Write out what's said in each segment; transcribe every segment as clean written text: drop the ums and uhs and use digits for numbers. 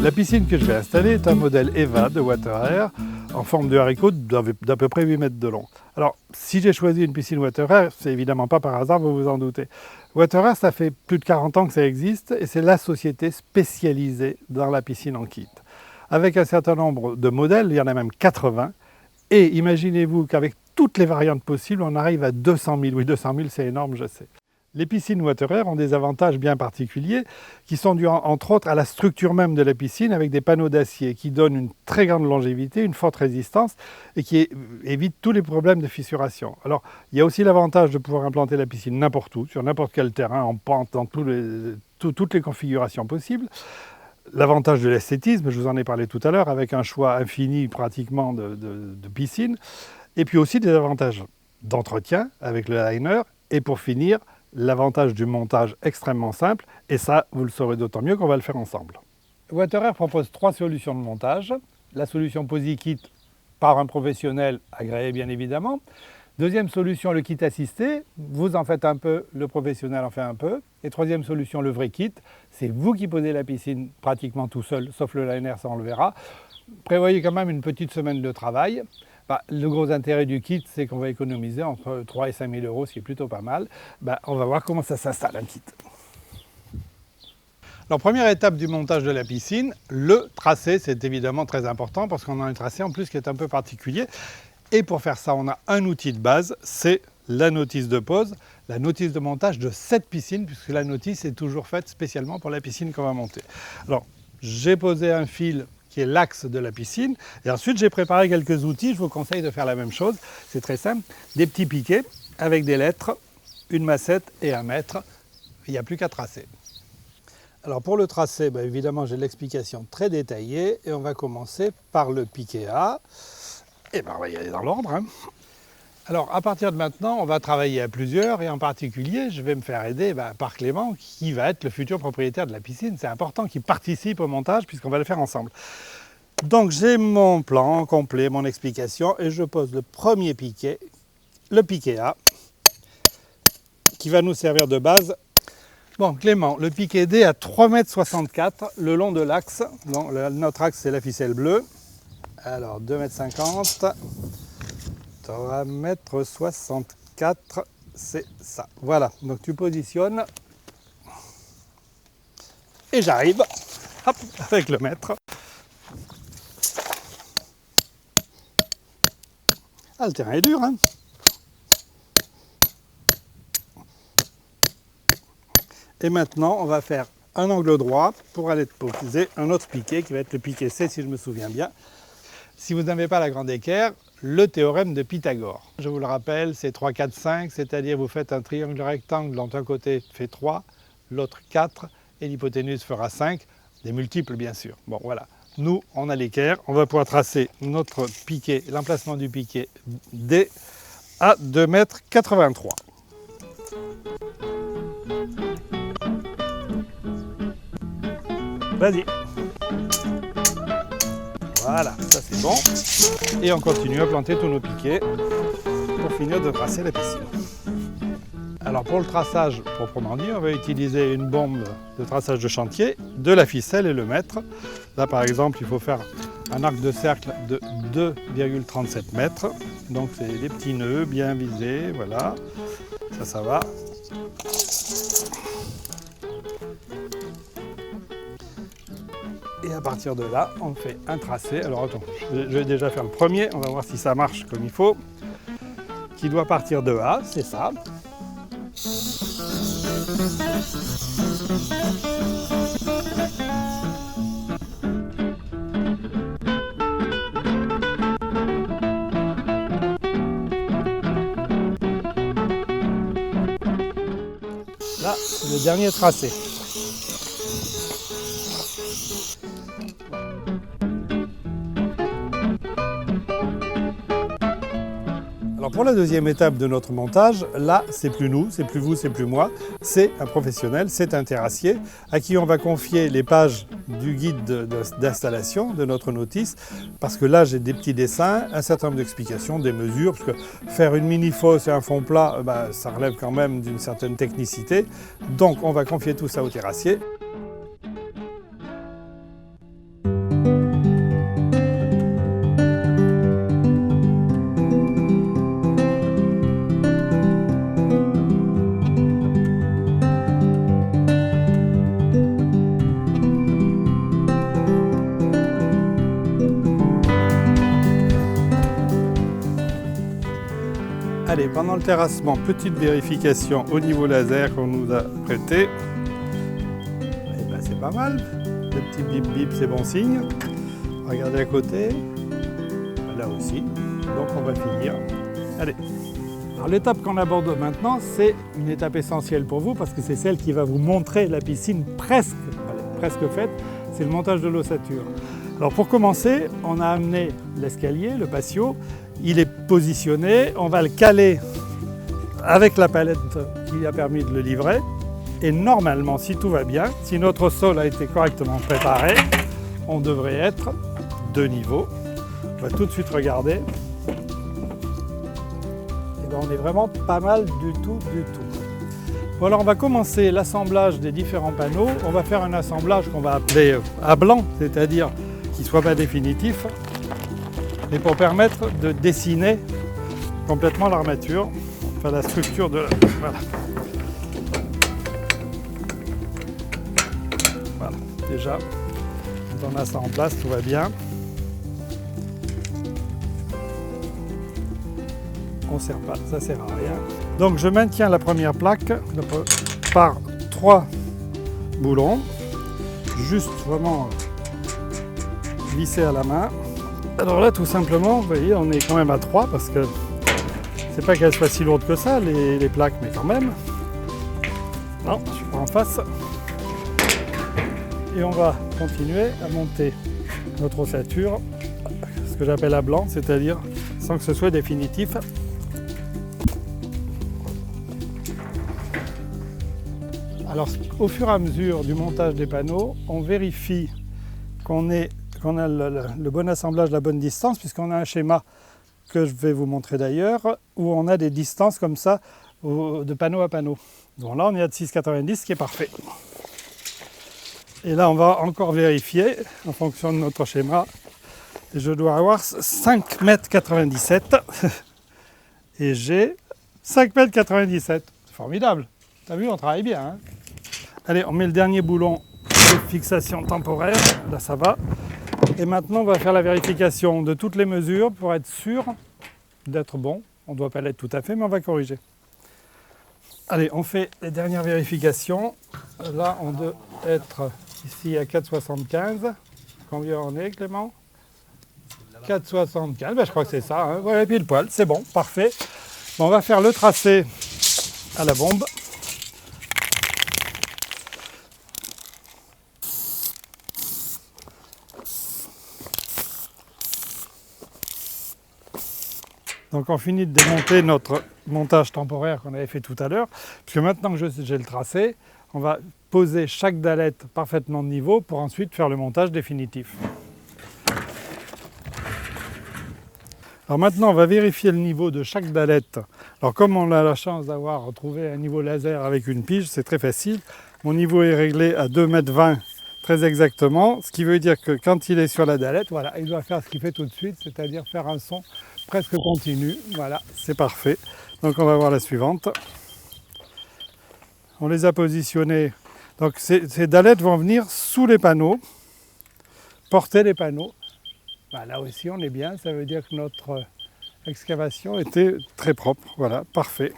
La piscine que je vais installer est un modèle EVA de Water-Air en forme de haricot d'à peu près 8 mètres de long. Alors, si j'ai choisi une piscine Water-Air, c'est évidemment pas par hasard, vous vous en doutez. Water-Air, ça fait plus de 40 ans que ça existe et c'est la société spécialisée dans la piscine en kit. Avec un certain nombre de modèles, il y en a même 80. Et imaginez-vous qu'avec toutes les variantes possibles, on arrive à 200 000. Oui, 200 000, c'est énorme, je sais. Les piscines Water-Air ont des avantages bien particuliers qui sont dus entre autres à la structure même de la piscine avec des panneaux d'acier qui donnent une très grande longévité, une forte résistance et qui évitent tous les problèmes de fissuration. Alors, il y a aussi l'avantage de pouvoir implanter la piscine n'importe où, sur n'importe quel terrain, en pente, dans toutes les configurations possibles. L'avantage de l'esthétisme, je vous en ai parlé tout à l'heure, avec un choix infini pratiquement de piscines. Et puis aussi des avantages d'entretien avec le liner. Et pour finir, l'avantage du montage extrêmement simple, et ça, vous le saurez d'autant mieux qu'on va le faire ensemble. Water-Air propose 3 solutions de montage. La solution PosiKit par un professionnel agréé, bien évidemment. Deuxième solution, le kit assisté. Vous en faites un peu, le professionnel en fait un peu. Et troisième solution, le vrai kit. C'est vous qui posez la piscine pratiquement tout seul, sauf le liner, ça on le verra. Prévoyez quand même une petite semaine de travail. Le gros intérêt du kit, c'est qu'on va économiser entre 3 et 5 000 euros, ce qui est plutôt pas mal. On va voir comment ça s'installe un kit. Alors, première étape du montage de la piscine, le tracé, c'est évidemment très important parce qu'on a un tracé en plus qui est un peu particulier. Et pour faire ça, on a un outil de base, c'est la notice de pose, la notice de montage de cette piscine, puisque la notice est toujours faite spécialement pour la piscine qu'on va monter. Alors, j'ai posé un fil qui est l'axe de la piscine. Et ensuite, j'ai préparé quelques outils. Je vous conseille de faire la même chose. C'est très simple. Des petits piquets avec des lettres, une massette et un mètre. Il n'y a plus qu'à tracer. Alors pour le tracé, évidemment, j'ai l'explication très détaillée. Et on va commencer par le piquet A. Et on va y aller dans l'ordre. Alors à partir de maintenant, on va travailler à plusieurs. Et en particulier, je vais me faire aider par Clément, qui va être le futur propriétaire de la piscine. C'est important qu'il participe au montage, puisqu'on va le faire ensemble. Donc j'ai mon plan complet, mon explication, et je pose le premier piquet, le piquet A, qui va nous servir de base. Bon, Clément, le piquet D à 3,64 m le long de l'axe. Notre axe, c'est la ficelle bleue. Alors 2,50 m. 3,64 m, c'est ça. Voilà, donc tu positionnes. Et j'arrive, hop, avec le mètre. Ah, le terrain est dur, hein. Et maintenant, on va faire un angle droit pour aller poser un autre piquet qui va être le piquet C, si je me souviens bien. Si vous n'avez pas la grande équerre, le théorème de Pythagore. Je vous le rappelle, c'est 3, 4, 5, c'est-à-dire vous faites un triangle rectangle dont un côté fait 3, l'autre 4, et l'hypoténuse fera 5, des multiples bien sûr. Bon voilà, nous on a l'équerre, on va pouvoir tracer notre piquet, l'emplacement du piquet D à 2,83 m. Vas-y. Voilà, ça c'est bon. Et on continue à planter tous nos piquets pour finir de tracer la piscine. Alors pour le traçage proprement dit, on va utiliser une bombe de traçage de chantier, de la ficelle et le mètre. Là par exemple, il faut faire un arc de cercle de 2,37 mètres. Donc c'est des petits nœuds bien visés, voilà. Ça va. Et à partir de là, on fait un tracé. Alors attends, je vais déjà faire le premier, on va voir si ça marche comme il faut. Qui doit partir de A, c'est ça. Là, c'est le dernier tracé. Alors pour la deuxième étape de notre montage, là, c'est plus nous, c'est plus vous, c'est plus moi, c'est un professionnel, c'est un terrassier à qui on va confier les pages du guide d'installation de notre notice, parce que là, j'ai des petits dessins, un certain nombre d'explications, des mesures, parce que faire une mini-fosse et un fond plat, ça relève quand même d'une certaine technicité. Donc, on va confier tout ça au terrassier. Allez, pendant le terrassement, petite vérification au niveau laser qu'on nous a prêté. Eh ben, c'est pas mal. Le petit bip bip, c'est bon signe. Regardez à côté. Là aussi. Donc on va finir. Allez. Alors l'étape qu'on aborde maintenant, c'est une étape essentielle pour vous parce que c'est celle qui va vous montrer la piscine presque faite. C'est le montage de l'ossature. Alors pour commencer, on a amené l'escalier, le patio. Il est positionné. On va le caler avec la palette qui a permis de le livrer. Et normalement, si tout va bien, si notre sol a été correctement préparé, on devrait être de niveau. On va tout de suite regarder. Et bien, on est vraiment pas mal du tout. Bon, alors on va commencer l'assemblage des différents panneaux. On va faire un assemblage qu'on va appeler à blanc, c'est-à-dire qu'il ne soit pas définitif, mais pour permettre de dessiner complètement l'armature, enfin la structure de... Voilà. Voilà, déjà, quand on a ça en place, tout va bien. On ne sert pas, ça ne sert à rien. Donc je maintiens la première plaque par 3 boulons, juste vraiment vissés à la main. Alors là, tout simplement, vous voyez, on est quand même à 3 parce que c'est pas qu'elles soient si lourdes que ça, les plaques, mais quand même. Non, je suis pas en face. Et on va continuer à monter notre ossature, ce que j'appelle à blanc, c'est-à-dire sans que ce soit définitif. Alors, au fur et à mesure du montage des panneaux, on vérifie qu'on a le bon assemblage, la bonne distance, puisqu'on a un schéma que je vais vous montrer d'ailleurs, où on a des distances comme ça de panneau à panneau. Donc là, on est à 6,90, ce qui est parfait. Et là, on va encore vérifier en fonction de notre schéma. Et je dois avoir 5,97 m. Et j'ai 5,97 m. C'est formidable. T'as vu, on travaille bien. Hein. Allez, on met le dernier boulon de fixation temporaire. Là, ça va. Et maintenant, on va faire la vérification de toutes les mesures pour être sûr d'être bon. On ne doit pas l'être tout à fait, mais on va corriger. Allez, on fait les dernières vérifications. Là, on doit être ici à 4,75. Combien on est, Clément? 4,75, ben, je crois que c'est ça. Hein. Voilà, pile poil, c'est bon, parfait. Bon, on va faire le tracé à la bombe. Donc on finit de démonter notre montage temporaire qu'on avait fait tout à l'heure, puisque maintenant que j'ai le tracé, on va poser chaque dallette parfaitement de niveau pour ensuite faire le montage définitif. Alors maintenant, on va vérifier le niveau de chaque dallette. Alors comme on a la chance d'avoir retrouvé un niveau laser avec une pige, c'est très facile. Mon niveau est réglé à 2,20 m très exactement, ce qui veut dire que quand il est sur la dallette, voilà, il doit faire ce qu'il fait tout de suite, c'est-à-dire faire un son presque continu. Voilà, c'est parfait. Donc on va voir la suivante. On les a positionnés. Donc ces dallettes vont venir sous les panneaux, porter les panneaux. Ben, là aussi on est bien, ça veut dire que notre excavation était très propre. Voilà, parfait.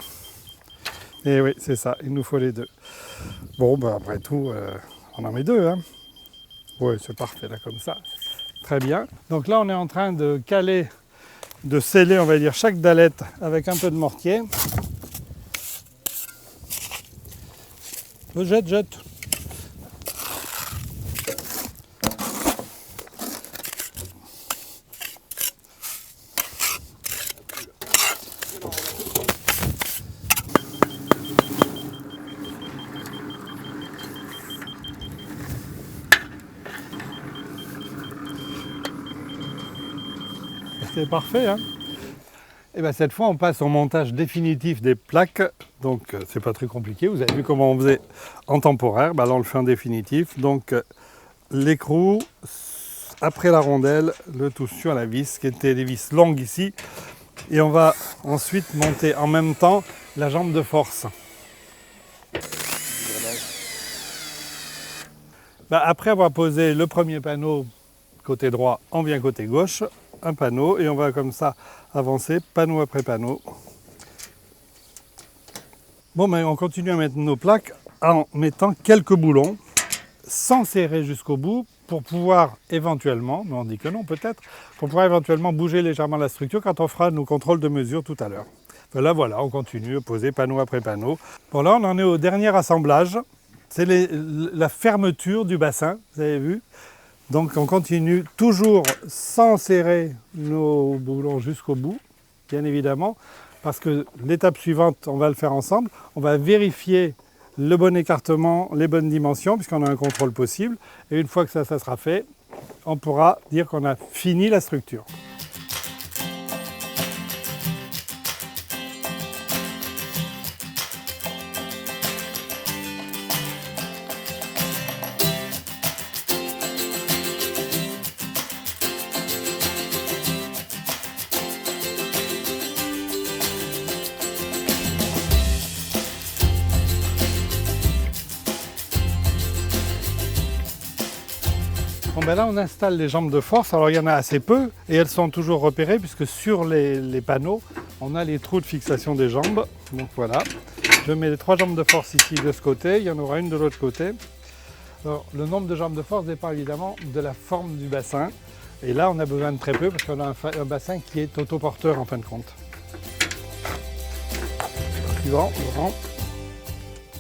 Et oui, c'est ça, il nous faut les deux. Bon, ben, après tout, on en met deux. Hein. Oui, c'est parfait, là, comme ça. Très bien. Donc là, on est en train de caler, de sceller, on va dire, chaque dallette avec un peu de mortier. Jette. C'est parfait, hein. Et bien cette fois, on passe au montage définitif des plaques. Donc c'est pas très compliqué. Vous avez vu comment on faisait en temporaire. Ben, là, on le fait en définitif. Donc l'écrou après la rondelle, le tout sur la vis, qui était des vis longues ici. Et on va ensuite monter en même temps la jambe de force. Ben, après avoir posé le premier panneau côté droit, on vient côté gauche. Un panneau et on va comme ça avancer panneau après panneau Bon, mais on continue à mettre nos plaques en mettant quelques boulons, sans serrer jusqu'au bout, pour pouvoir éventuellement, mais on dit que non peut-être, pour pouvoir éventuellement bouger légèrement la structure quand on fera nos contrôles de mesure tout à l'heure. Voilà, on continue à poser panneau après panneau. Bon, là on en est au dernier assemblage, c'est la fermeture du bassin, vous avez vu. Donc on continue toujours sans serrer nos boulons jusqu'au bout, bien évidemment, parce que l'étape suivante, on va le faire ensemble, on va vérifier le bon écartement, les bonnes dimensions, puisqu'on a un contrôle possible. Et une fois que ça sera fait, on pourra dire qu'on a fini la structure. Bon ben là on installe les jambes de force, alors il y en a assez peu et elles sont toujours repérées puisque sur les panneaux on a les trous de fixation des jambes. Donc voilà, je mets les 3 jambes de force ici de ce côté, il y en aura une de l'autre côté. Alors, le nombre de jambes de force dépend évidemment de la forme du bassin et là on a besoin de très peu parce qu'on a un bassin qui est autoporteur en fin de compte. Suivant, grand.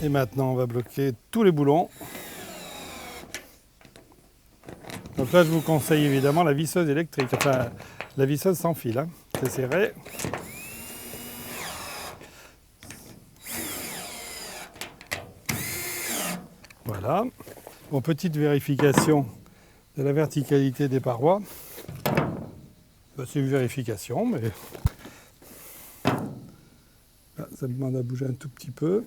Et maintenant on va bloquer tous les boulons. Donc là, je vous conseille évidemment la visseuse électrique, enfin la visseuse sans fil. Hein. C'est serré. Voilà. Bon, petite vérification de la verticalité des parois. Ben, c'est une vérification, mais là, ça demande à bouger un tout petit peu.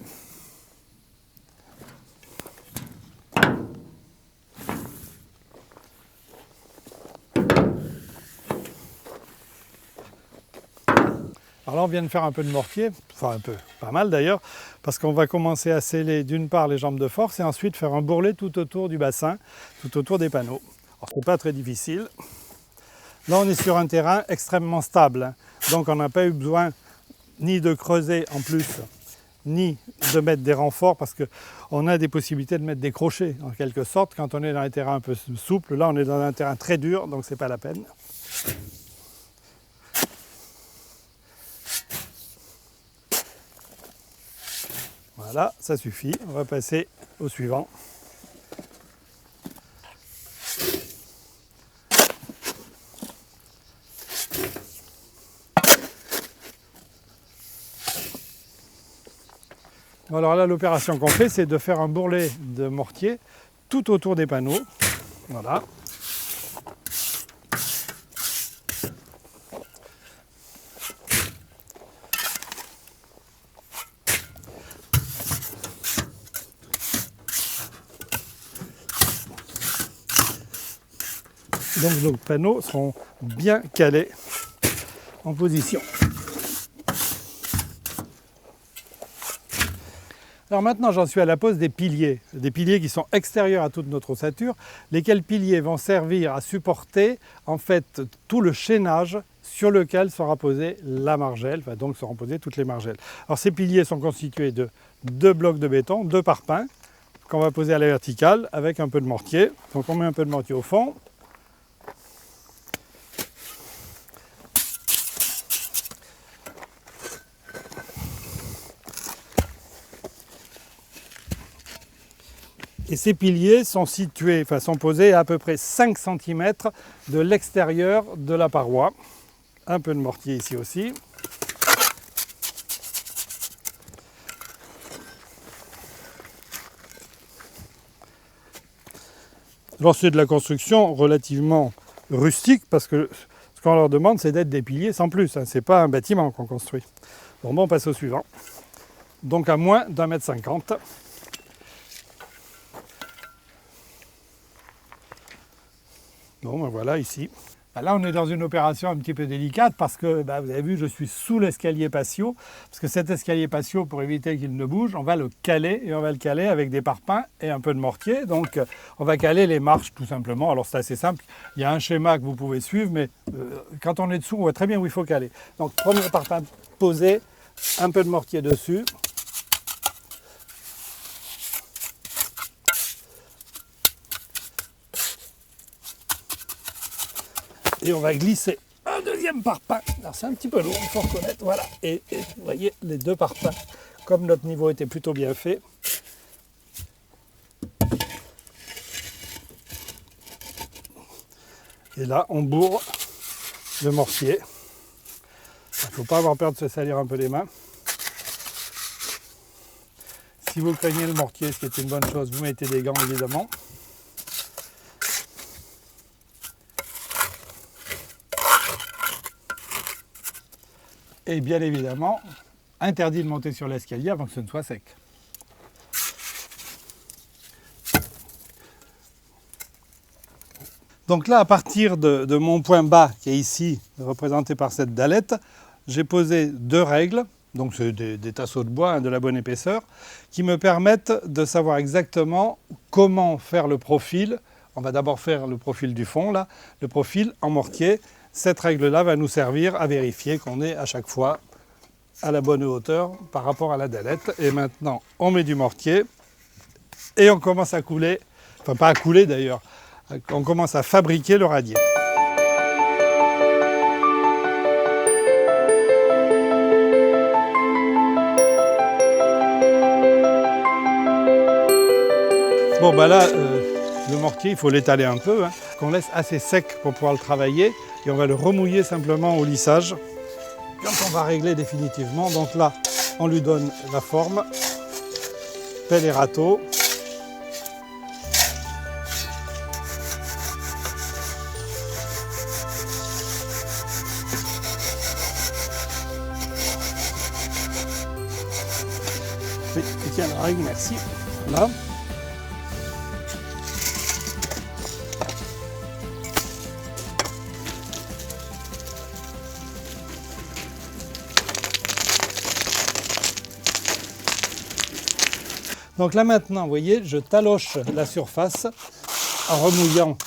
Alors là, on vient de faire un peu de mortier, enfin un peu, pas mal d'ailleurs, parce qu'on va commencer à sceller d'une part les jambes de force et ensuite faire un bourrelet tout autour du bassin, tout autour des panneaux. Alors c'est pas très difficile. Là, on est sur un terrain extrêmement stable, hein, donc on n'a pas eu besoin ni de creuser en plus, ni de mettre des renforts, parce qu'on a des possibilités de mettre des crochets, en quelque sorte, quand on est dans un terrain un peu souple. Là, on est dans un terrain très dur, donc c'est pas la peine. Voilà, ça suffit. On va passer au suivant. Alors là, l'opération qu'on fait, c'est de faire un bourrelet de mortier tout autour des panneaux. Voilà. Donc nos panneaux seront bien calés en position. Alors maintenant, j'en suis à la pose des piliers qui sont extérieurs à toute notre ossature, lesquels piliers vont servir à supporter en fait tout le chaînage sur lequel sera posée la margelle, enfin donc seront posées toutes les margelles. Alors ces piliers sont constitués de 2 blocs de béton, 2 parpaings, qu'on va poser à la verticale avec un peu de mortier. Donc on met un peu de mortier au fond. Et ces piliers sont situés, enfin sont posés à peu près 5 cm de l'extérieur de la paroi. Un peu de mortier ici aussi. Alors c'est de la construction relativement rustique parce que ce qu'on leur demande c'est d'être des piliers sans plus. Hein. C'est pas un bâtiment qu'on construit. Bon, on passe au suivant. Donc à moins d'1,50 m. Bon, ben voilà, ici. Là, on est dans une opération un petit peu délicate parce que, vous avez vu, je suis sous l'escalier patio. Parce que cet escalier patio, pour éviter qu'il ne bouge, on va le caler. Et on va le caler avec des parpaings et un peu de mortier. Donc, on va caler les marches, tout simplement. Alors, c'est assez simple. Il y a un schéma que vous pouvez suivre, mais quand on est dessous, on voit très bien où il faut caler. Donc, premier parpaing posé, un peu de mortier dessus. Et on va glisser un deuxième parpaing. Alors c'est un petit peu lourd, il faut reconnaître. Voilà. Et vous voyez, les deux parpaings, comme notre niveau était plutôt bien fait. Et là, on bourre le mortier. Il ne faut pas avoir peur de se salir un peu les mains. Si vous craignez le mortier, ce qui est une bonne chose, vous mettez des gants évidemment. Et bien évidemment, interdit de monter sur l'escalier avant que ce ne soit sec. Donc là, à partir de mon point bas, qui est ici, représenté par cette dallette, j'ai posé deux règles, donc c'est des tasseaux de bois de la bonne épaisseur, qui me permettent de savoir exactement comment faire le profil. On va d'abord faire le profil du fond, là, le profil en mortier. Cette règle-là va nous servir à vérifier qu'on est à chaque fois à la bonne hauteur par rapport à la dallette. Et maintenant, on met du mortier et on commence à couler, enfin pas à couler d'ailleurs, on commence à fabriquer le radier. Bon bah là, le mortier, il faut l'étaler un peu, qu'on laisse assez sec pour pouvoir le travailler, et on va le remouiller simplement au lissage. Quand on va régler définitivement, donc là, on lui donne la forme, pelle et râteau. Oui, tiens la règle, merci. Là. Donc là maintenant, vous voyez, je taloche la surface en remouillant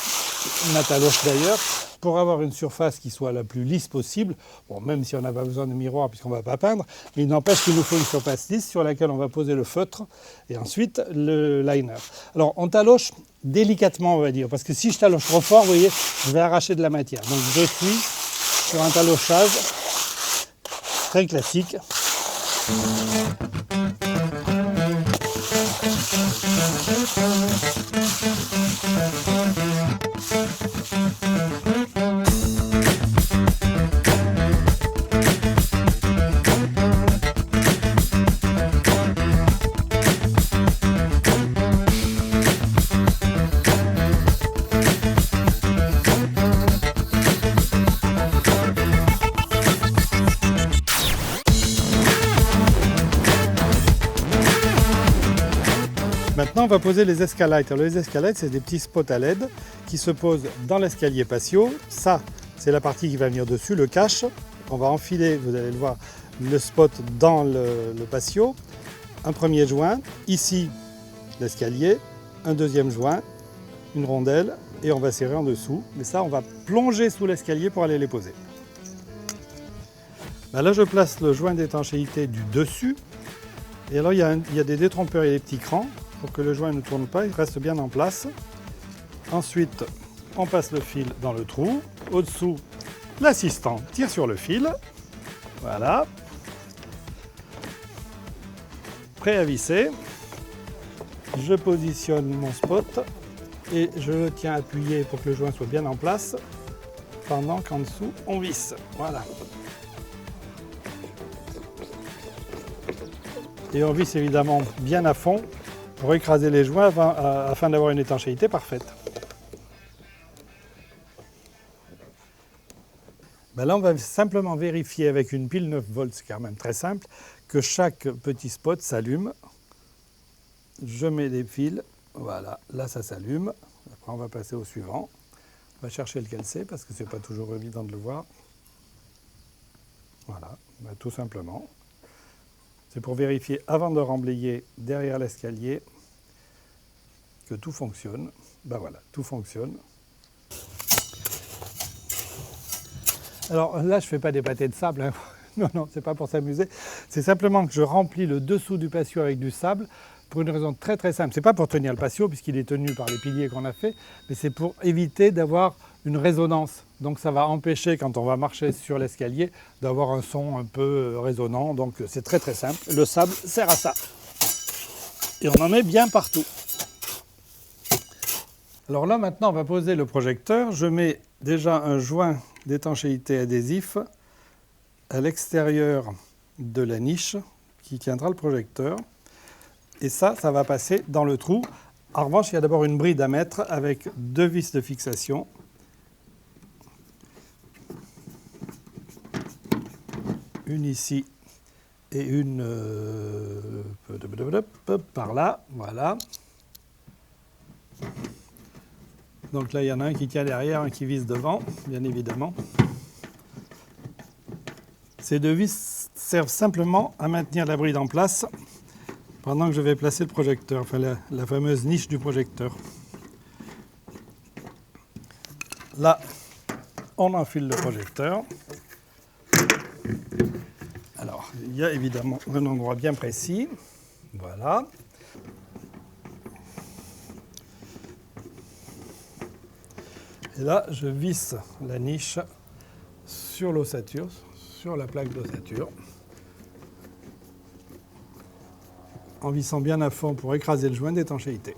ma taloche d'ailleurs pour avoir une surface qui soit la plus lisse possible. Bon, même si on n'a pas besoin de miroir puisqu'on ne va pas peindre, mais il n'empêche qu'il nous faut une surface lisse sur laquelle on va poser le feutre et ensuite le liner. Alors on taloche délicatement, on va dire, parce que si je taloche trop fort, vous voyez, je vais arracher de la matière. Donc je suis sur un talochage très classique. Maintenant, on va poser les escalides. Alors, les escalides, c'est des petits spots à LED qui se posent dans l'escalier patio. Ça, c'est la partie qui va venir dessus, le cache. On va enfiler, vous allez le voir, le spot dans le patio. Un premier joint, ici, l'escalier, un deuxième joint, une rondelle, et on va serrer en dessous. Mais ça, on va plonger sous l'escalier pour aller les poser. Ben là, je place le joint d'étanchéité du dessus. Et alors, il y a des détrompeurs et des petits crans pour que le joint ne tourne pas, il reste bien en place. Ensuite, on passe le fil dans le trou. Au-dessous, l'assistant tire sur le fil. Voilà. Prêt à visser. Je positionne mon spot et je le tiens appuyé pour que le joint soit bien en place pendant qu'en dessous, on visse. Voilà. Et on visse évidemment bien à fond pour écraser les joints afin d'avoir une étanchéité parfaite. Ben là, on va simplement vérifier avec une pile 9 volts, c'est quand même très simple, que chaque petit spot s'allume. Je mets des fils, voilà, là ça s'allume. Après, on va passer au suivant. On va chercher lequel c'est parce que c'est pas toujours évident de le voir. Voilà, ben, tout simplement. C'est pour vérifier avant de remblayer derrière l'escalier que tout fonctionne. Ben voilà, tout fonctionne. Alors là, je ne fais pas des pâtés de sable. Hein. Non, c'est pas pour s'amuser. C'est simplement que je remplis le dessous du patio avec du sable pour une raison très très simple. Ce n'est pas pour tenir le patio, puisqu'il est tenu par les piliers qu'on a fait, mais c'est pour éviter d'avoir une résonance. Donc ça va empêcher, quand on va marcher sur l'escalier, d'avoir un son un peu résonnant. Donc c'est très très simple. Le sable sert à ça. Et on en met bien partout. Alors là, maintenant, on va poser le projecteur. Je mets déjà un joint d'étanchéité adhésif à l'extérieur de la niche qui tiendra le projecteur. Et ça va passer dans le trou. En revanche, il y a d'abord une bride à mettre avec 2 vis de fixation. Une ici et une par là. Voilà. Donc là, il y en a un qui tient derrière, un qui vise devant, bien évidemment. Ces 2 vis servent simplement à maintenir la bride en place pendant que je vais placer le projecteur, enfin la fameuse niche du projecteur. Là, on enfile le projecteur. Alors, il y a évidemment un endroit bien précis. Voilà. Et là, je visse la niche sur l'ossature, sur la plaque d'ossature, en vissant bien à fond pour écraser le joint d'étanchéité.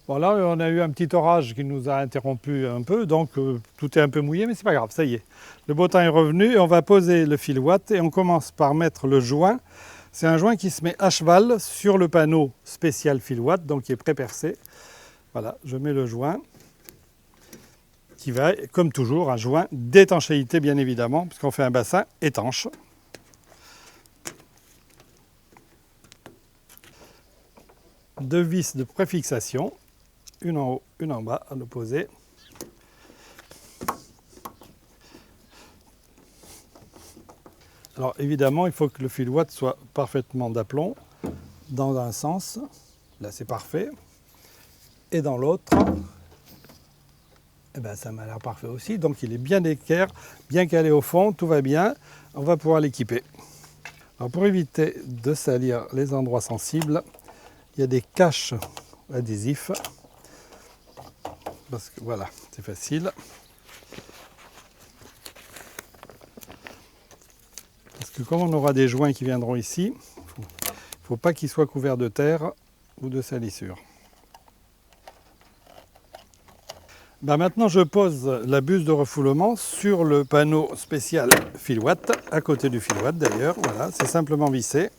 Bon, là, on a eu un petit orage qui nous a interrompu un peu, donc tout est un peu mouillé, mais c'est pas grave, ça y est. Le beau temps est revenu et on va poser le fil watt et on commence par mettre le joint. C'est un joint qui se met à cheval sur le panneau spécial fil watt, donc qui est pré-percé. Voilà, je mets le joint, qui va, comme toujours, un joint d'étanchéité, bien évidemment, puisqu'on fait un bassin étanche. Deux vis de préfixation, une en haut, une en bas, à l'opposé. Alors évidemment, il faut que le fil watt soit parfaitement d'aplomb dans un sens, là c'est parfait, et dans l'autre, eh ben, ça m'a l'air parfait aussi, donc il est bien d'équerre, bien calé au fond, tout va bien, on va pouvoir l'équiper. Alors pour éviter de salir les endroits sensibles, il y a des caches adhésifs, parce que voilà, c'est facile. Parce que comme on aura des joints qui viendront ici, il ne faut pas qu'ils soient couverts de terre ou de salissure. Ben maintenant, je pose la buse de refoulement sur le panneau spécial fil watt, à côté du fil watt d'ailleurs. Voilà, c'est simplement vissé.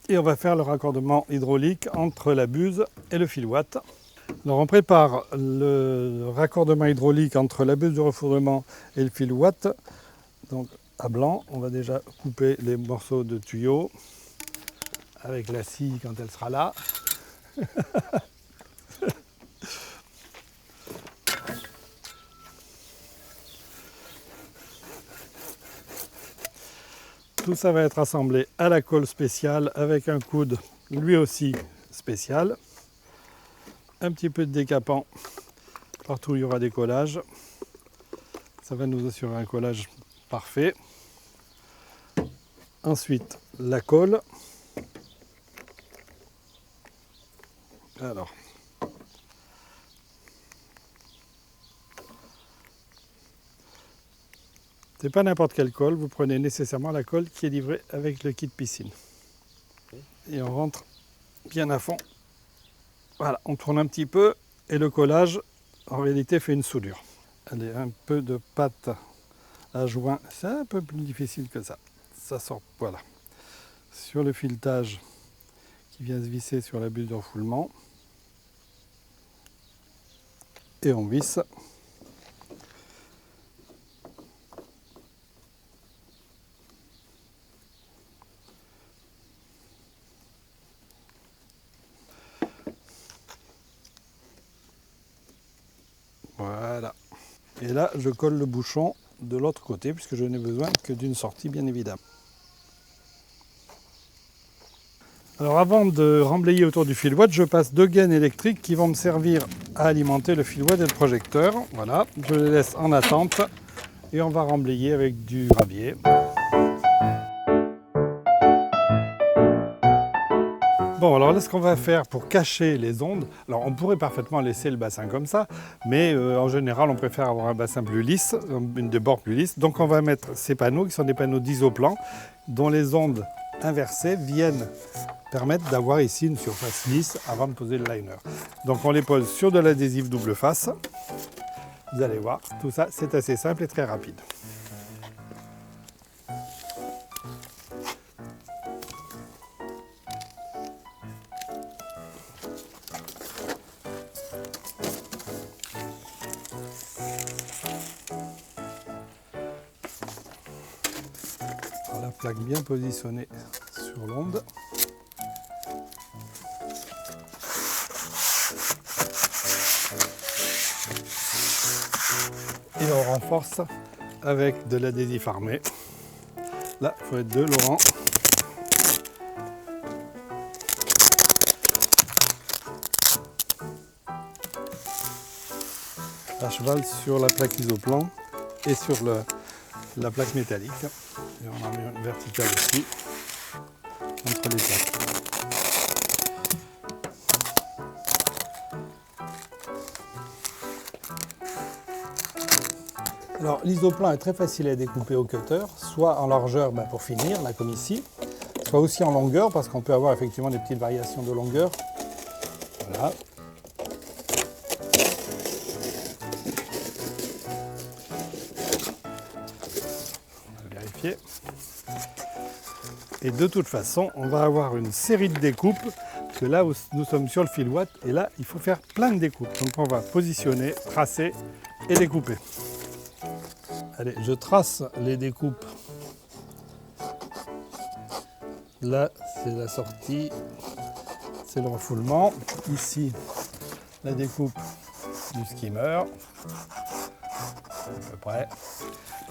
Et on va faire le raccordement hydraulique entre la buse et le fil watt. Alors on prépare le raccordement hydraulique entre la buse de refoulement et le fil watt. Donc à blanc, on va déjà couper les morceaux de tuyaux avec la scie quand elle sera là. Tout ça va être assemblé à la colle spéciale avec un coude lui aussi spécial. Un petit peu de décapant partout où il y aura des collages. Ça va nous assurer un collage parfait. Ensuite, la colle. Alors, c'est pas n'importe quelle colle, vous prenez nécessairement la colle qui est livrée avec le kit piscine. Et on rentre bien à fond. Voilà, on tourne un petit peu et le collage, en réalité, fait une soudure. Allez, un peu de pâte à joint, c'est un peu plus difficile que ça. Ça sort, voilà. Sur le filetage qui vient se visser sur la buse de refoulement. Et on visse. Voilà. Et là, je colle le bouchon de l'autre côté, puisque je n'ai besoin que d'une sortie, bien évidemment. Alors avant de remblayer autour du fil watt, je passe 2 gaines électriques qui vont me servir à alimenter le fil watt et le projecteur. Voilà, je les laisse en attente et on va remblayer avec du gravier. Bon, alors là, ce qu'on va faire pour cacher les ondes, alors on pourrait parfaitement laisser le bassin comme ça, mais en général, on préfère avoir un bassin plus lisse, une des bords plus lisses. Donc on va mettre ces panneaux qui sont des panneaux d'isoplan, dont les ondes inversées viennent permettre d'avoir ici une surface lisse avant de poser le liner. Donc on les pose sur de l'adhésif double face. Vous allez voir, tout ça, c'est assez simple et très rapide. La plaque bien positionnée sur l'onde. Et on renforce avec de l'adhésif armé. Là, il faut être 2, Laurent. À cheval sur la plaque isoplan et sur la plaque métallique. Et on en met une verticale aussi, entre les plaques. Alors l'isoplan est très facile à découper au cutter, soit en largeur pour finir, là comme ici, soit aussi en longueur, parce qu'on peut avoir effectivement des petites variations de longueur. Voilà. Et de toute façon, on va avoir une série de découpes, parce que là où nous sommes sur le fil watt, et là, il faut faire plein de découpes. Donc on va positionner, tracer et découper. Allez, je trace les découpes. Là, c'est la sortie, c'est le refoulement. Ici, la découpe du skimmer, à peu près.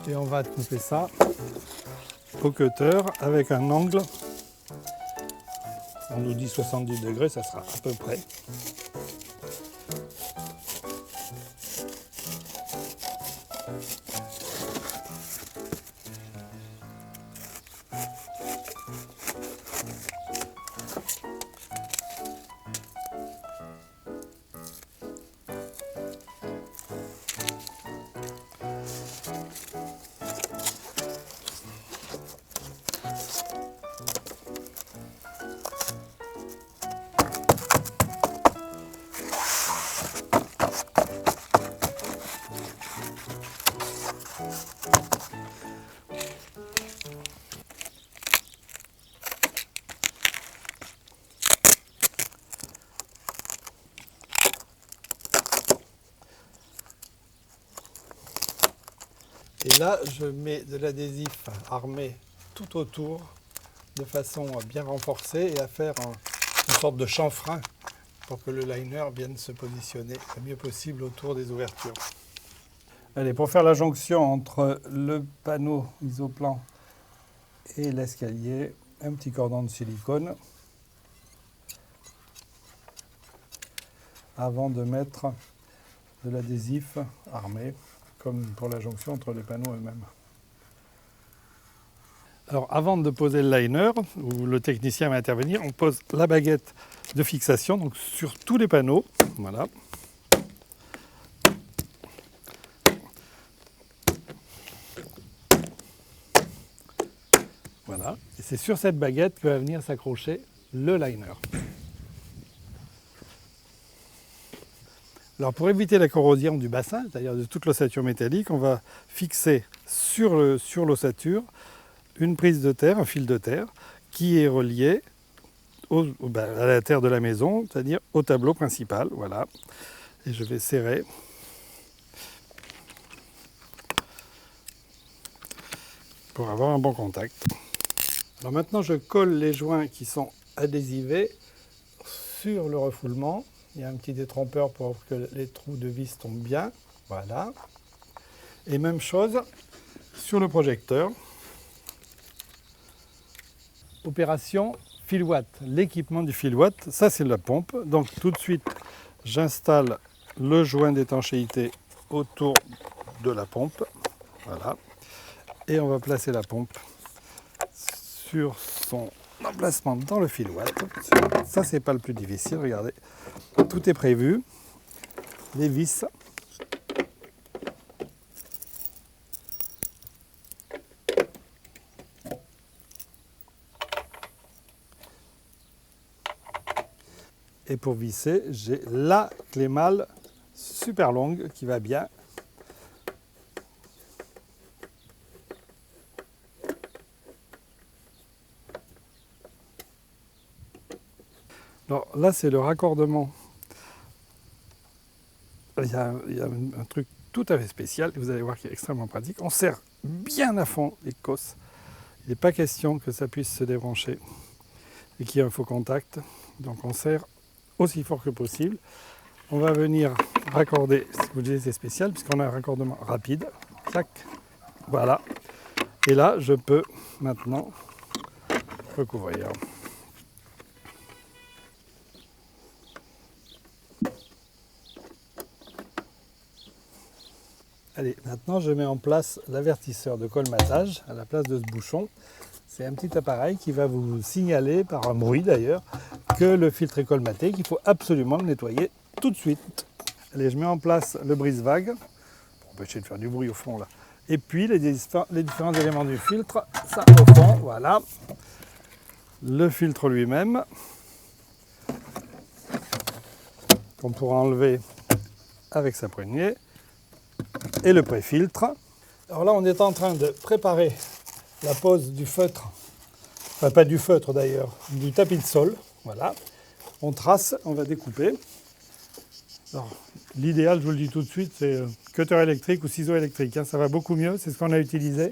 Et on va couper ça au cutter avec un angle, on nous dit 70 degrés, ça sera à peu près. Et là, je mets de l'adhésif armé tout autour, de façon bien renforcée et à faire une sorte de chanfrein pour que le liner vienne se positionner le mieux possible autour des ouvertures. Allez, pour faire la jonction entre le panneau isoplan et l'escalier, un petit cordon de silicone avant de mettre de l'adhésif armé, comme pour la jonction entre les panneaux eux-mêmes. Alors avant de poser le liner, où le technicien va intervenir, on pose la baguette de fixation donc sur tous les panneaux. Voilà. Voilà. Et c'est sur cette baguette que va venir s'accrocher le liner. Alors pour éviter la corrosion du bassin, c'est-à-dire de toute l'ossature métallique, on va fixer sur l'ossature une prise de terre, un fil de terre, qui est relié à la terre de la maison, c'est-à-dire au tableau principal. Voilà. Et je vais serrer. Pour avoir un bon contact. Alors maintenant, je colle les joints qui sont adhésivés sur le refoulement. Il y a un petit détrompeur pour que les trous de vis tombent bien. Voilà. Et même chose sur le projecteur. Opération fil watt, l'équipement du fil watt, ça c'est la pompe. Donc tout de suite, j'installe le joint d'étanchéité autour de la pompe. Voilà. Et on va placer la pompe sur son emplacement dans le fil watt. Ça, c'est pas le plus difficile, regardez. Tout est prévu. Les vis. Et pour visser, j'ai la clé malle super longue qui va bien. Alors là, c'est le raccordement. Il y a un truc tout à fait spécial, vous allez voir qu'il est extrêmement pratique. On serre bien à fond les cosses. Il n'est pas question que ça puisse se débrancher et qu'il y ait un faux contact. Donc on serre aussi fort que possible. On va venir raccorder, si vous disiez c'est spécial, puisqu'on a un raccordement rapide. Tac, voilà. Et là, je peux maintenant recouvrir. Allez, maintenant je mets en place l'avertisseur de colmatage à la place de ce bouchon. C'est un petit appareil qui va vous signaler, par un bruit d'ailleurs, que le filtre est colmaté, qu'il faut absolument le nettoyer tout de suite. Allez, je mets en place le brise-vague, pour empêcher de faire du bruit au fond là. Et puis les différents éléments du filtre, ça au fond, voilà. Le filtre lui-même, qu'on pourra enlever avec sa poignée. Et le pré-filtre. Alors là, on est en train de préparer la pose du feutre, enfin pas du feutre d'ailleurs, du tapis de sol. Voilà. On trace, on va découper. L'idéal, je vous le dis tout de suite, c'est cutter électrique ou ciseau électrique. Ça va beaucoup mieux, c'est ce qu'on a utilisé.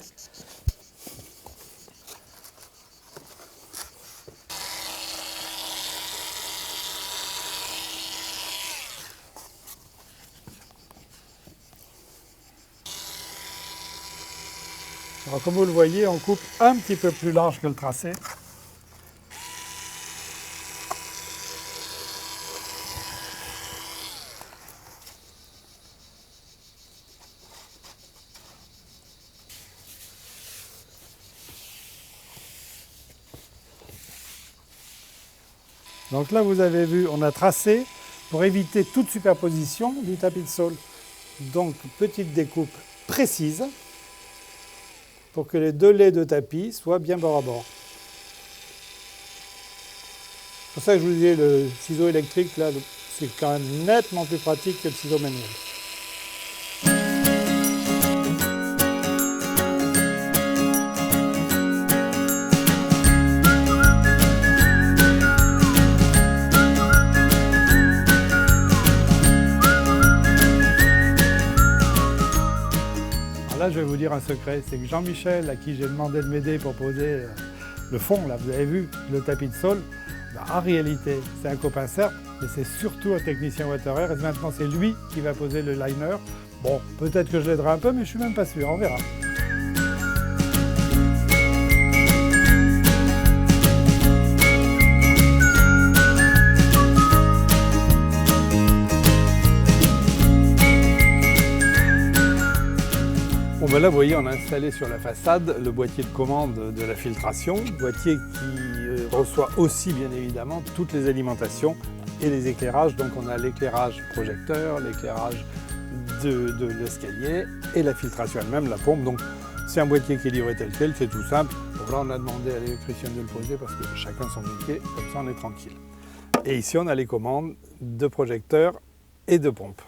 Alors, comme vous le voyez, on coupe un petit peu plus large que le tracé. Donc là, vous avez vu, on a tracé pour éviter toute superposition du tapis de sol. Donc, petite découpe précise pour que les deux laits de tapis soient bien bord à bord. C'est pour ça que je vous disais, le ciseau électrique, là, c'est quand même nettement plus pratique que le ciseau manuel. Là, je vais vous dire un secret, c'est que Jean-Michel, à qui j'ai demandé de m'aider pour poser le fond, là, vous avez vu, le tapis de sol, en réalité, c'est un copain certes, mais c'est surtout un technicien WaterAir, et maintenant c'est lui qui va poser le liner. Bon, peut-être que je l'aiderai un peu, mais je suis même pas sûr, on verra. Bon ben là, vous voyez, on a installé sur la façade le boîtier de commande de la filtration, boîtier qui reçoit aussi bien évidemment toutes les alimentations et les éclairages. Donc on a l'éclairage projecteur, l'éclairage de l'escalier et la filtration elle-même, la pompe. Donc c'est un boîtier qui est livré tel quel, c'est tout simple. Donc là on a demandé à l'électricien de le poser parce que chacun son métier, comme ça on est tranquille. Et ici on a les commandes de projecteur et de pompe.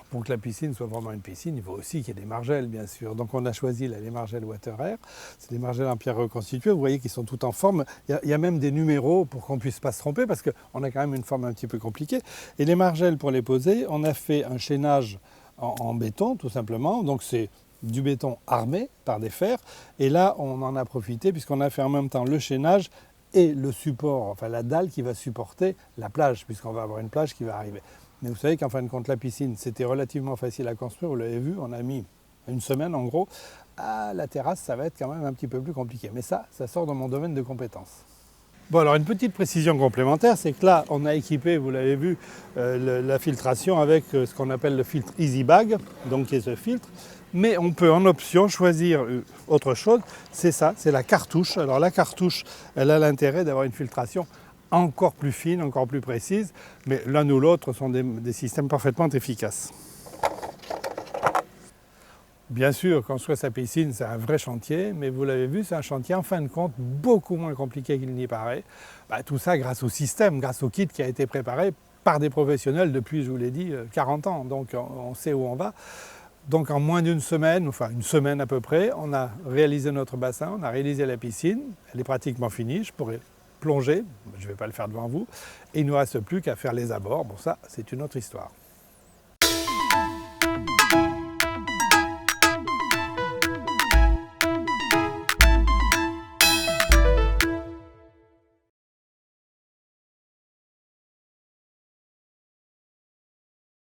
Pour que la piscine soit vraiment une piscine, il faut aussi qu'il y ait des margelles, bien sûr. Donc on a choisi là, les margelles WaterAir. C'est des margelles en pierre reconstituée. Vous voyez qu'ils sont toutes en forme. Il y a même des numéros pour qu'on ne puisse pas se tromper, parce qu'on a quand même une forme un petit peu compliquée. Et les margelles, pour les poser, on a fait un chaînage en béton, tout simplement. Donc c'est du béton armé par des fers. Et là, on en a profité, puisqu'on a fait en même temps le chaînage et le support, enfin la dalle qui va supporter la plage, puisqu'on va avoir une plage qui va arriver. Mais vous savez qu'en fin de compte, la piscine, c'était relativement facile à construire, vous l'avez vu, on a mis une semaine en gros la terrasse, ça va être quand même un petit peu plus compliqué. Mais ça sort de mon domaine de compétences. Bon, alors une petite précision complémentaire, c'est que là, on a équipé, vous l'avez vu, la filtration avec ce qu'on appelle le filtre Easy Bag, donc qui est ce filtre. Mais on peut en option choisir autre chose, c'est ça, c'est la cartouche. Alors la cartouche, elle a l'intérêt d'avoir une filtration encore plus fine, encore plus précise, mais l'un ou l'autre sont des systèmes parfaitement efficaces. Bien sûr, construire sa piscine, c'est un vrai chantier, mais vous l'avez vu, c'est un chantier en fin de compte beaucoup moins compliqué qu'il n'y paraît. Tout ça grâce au système, grâce au kit qui a été préparé par des professionnels depuis, je vous l'ai dit, 40 ans. Donc on sait où on va. Donc en moins d'une semaine, enfin une semaine à peu près, on a réalisé notre bassin, on a réalisé la piscine. Elle est pratiquement finie, je pourrais plonger, je ne vais pas le faire devant vous. Et il ne nous reste plus qu'à faire les abords. Bon, ça, c'est une autre histoire.